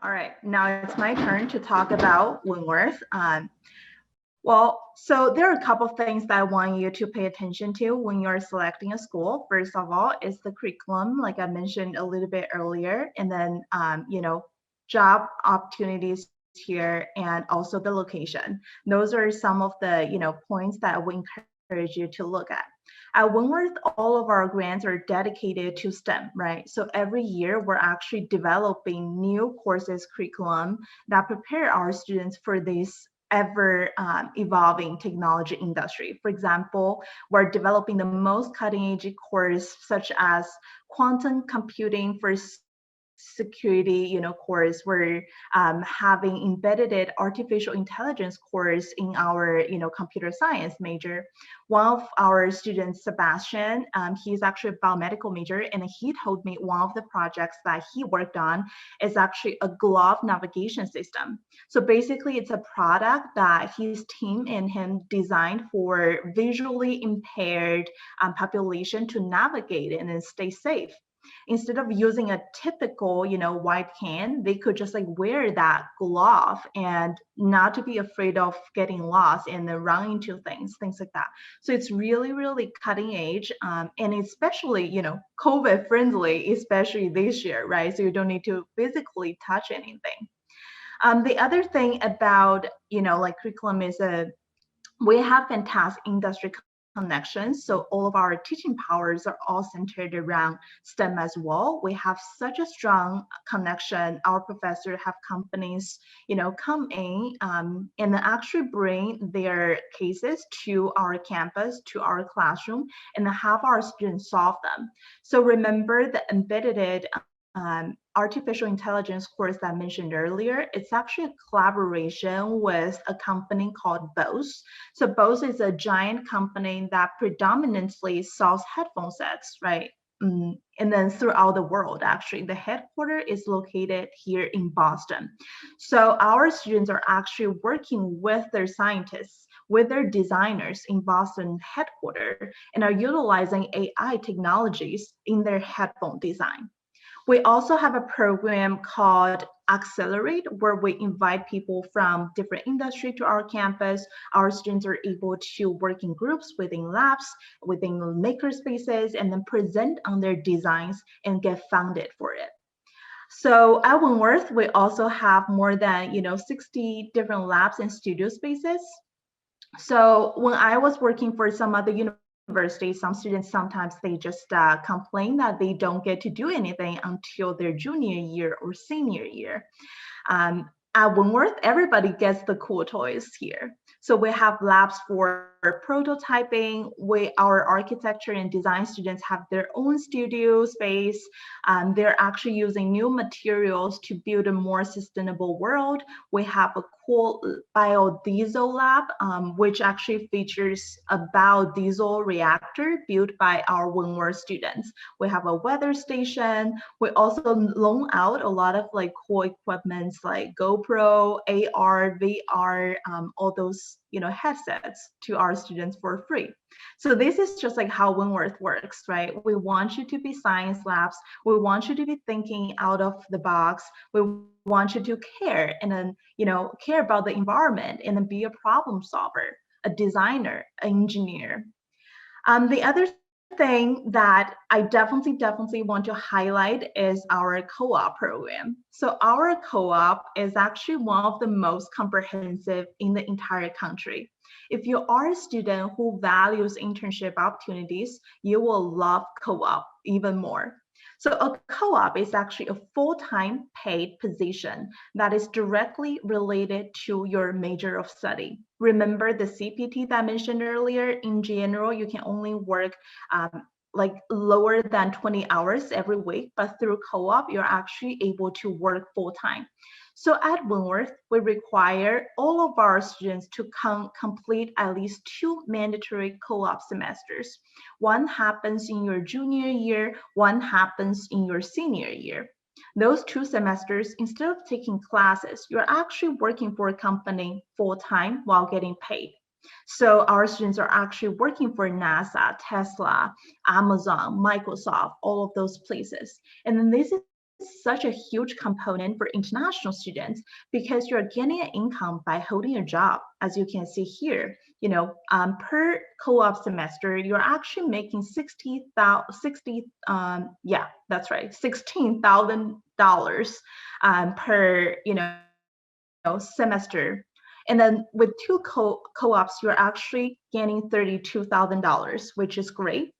All right, now it's my turn to talk about Wentworth. So there are a couple of things that I want you to pay attention to when you're selecting a school. First of all, is the curriculum, like I mentioned a little bit earlier, and then job opportunities here, and also the location. Those are some of the points that I would encourage you to look at. At Wentworth, all of our grants are dedicated to STEM, right? So every year we're actually developing new courses, curriculum that prepare our students for this ever evolving technology industry. For example, we're developing the most cutting edge course such as quantum computing for security course. We're having embedded artificial intelligence course in our computer science major. One of our students, Sebastian, he's actually a biomedical major, and he told me one of the projects that he worked on is actually a glove navigation system. So basically it's a product that his team and him designed for visually impaired population to navigate and then stay safe. Instead of using a typical white can, they could just like wear that glove and not to be afraid of getting lost and then run into things like that. So it's really cutting edge, and especially COVID friendly, especially this year, right? So you don't need to physically touch anything. The other thing about like curriculum is we have fantastic industry connections. So all of our teaching powers are all centered around STEM as well. We have such a strong connection. Our professors have companies, come in and actually bring their cases to our campus, to our classroom, and have our students solve them. So remember the embedded artificial intelligence course that I mentioned earlier. It's actually a collaboration with a company called Bose. So Bose is a giant company that predominantly sells headphone sets, right? And then throughout the world, actually. The headquarters is located here in Boston. So our students are actually working with their scientists, with their designers in Boston headquarters, and are utilizing AI technologies in their headphone design. We also have a program called Accelerate, where we invite people from different industry to our campus. Our students are able to work in groups within labs, within maker spaces, and then present on their designs and get funded for it. So at Wentworth, we also have more than 60 different labs and studio spaces. So when I was working for some other universities, some students sometimes they just complain that they don't get to do anything until their junior year or senior year. At Wentworth, everybody gets the cool toys here. So we have labs for prototyping. Our architecture and design students have their own studio space. They're actually using new materials to build a more sustainable world. We have a cool biodiesel lab, which actually features a biodiesel reactor built by our Wentworth students. We have a weather station. We also loan out a lot of like cool equipments like GoPro, AR, VR, all those headsets to our students for free. So this is just like how Wentworth works, right? We want you to be science labs. We want you to be thinking out of the box. We want you to care and then care about the environment and then be a problem solver, a designer, an engineer. The other thing that I definitely want to highlight is our co-op program. So our co-op is actually one of the most comprehensive in the entire country. If you are a student who values internship opportunities, you will love co-op even more. So a co-op is actually a full-time paid position that is directly related to your major of study. Remember the CPT that I mentioned earlier, in general, you can only work like lower than 20 hours every week, but through co-op, you're actually able to work full-time. So at Wentworth, we require all of our students to complete at least 2 mandatory co-op semesters. One happens in your junior year, one happens in your senior year. Those 2 semesters, instead of taking classes, you're actually working for a company full-time while getting paid. So our students are actually working for NASA, Tesla, Amazon, Microsoft, all of those places. And then this is such a huge component for international students because you're getting an income by holding a job, as you can see here. Per co-op semester, you're actually making 60, yeah, that's right, $16,000 per semester. And then with two co-ops, you're actually gaining $32,000, which is great.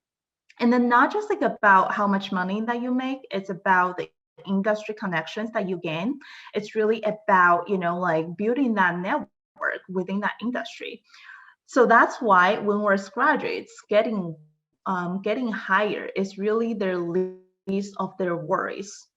And then not just like about how much money that you make, it's about the industry connections that you gain. It's really about, like building that network within that industry. So that's why when we're graduates, getting hired is really their least of their worries.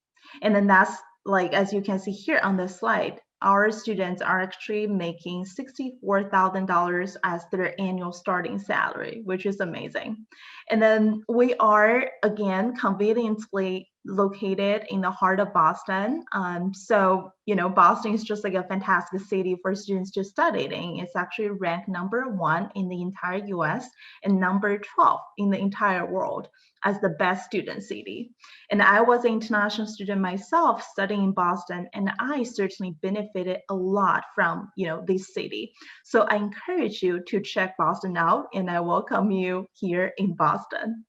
And then that's like, as you can see here on the slide, our students are actually making $64,000 as their annual starting salary, which is amazing. And then we are, again, conveniently located in the heart of Boston. So, Boston is just like a fantastic city for students to study in. It's actually ranked #1 in the entire US and number 12 in the entire world as the best student city. And I was an international student myself studying in Boston, and I certainly benefited a lot from, this city. So I encourage you to check Boston out, and I welcome you here in Boston.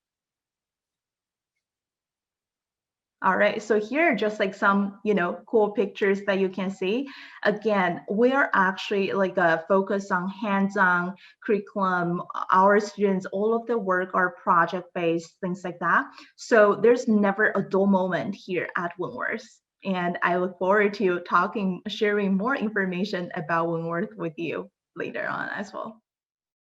All right, so here are just like some, cool pictures that you can see. Again, we are actually like focused on hands-on curriculum. Our students, all of the work are project-based, things like that. So there's never a dull moment here at Wentworth. And I look forward to sharing more information about Wentworth with you later on as well.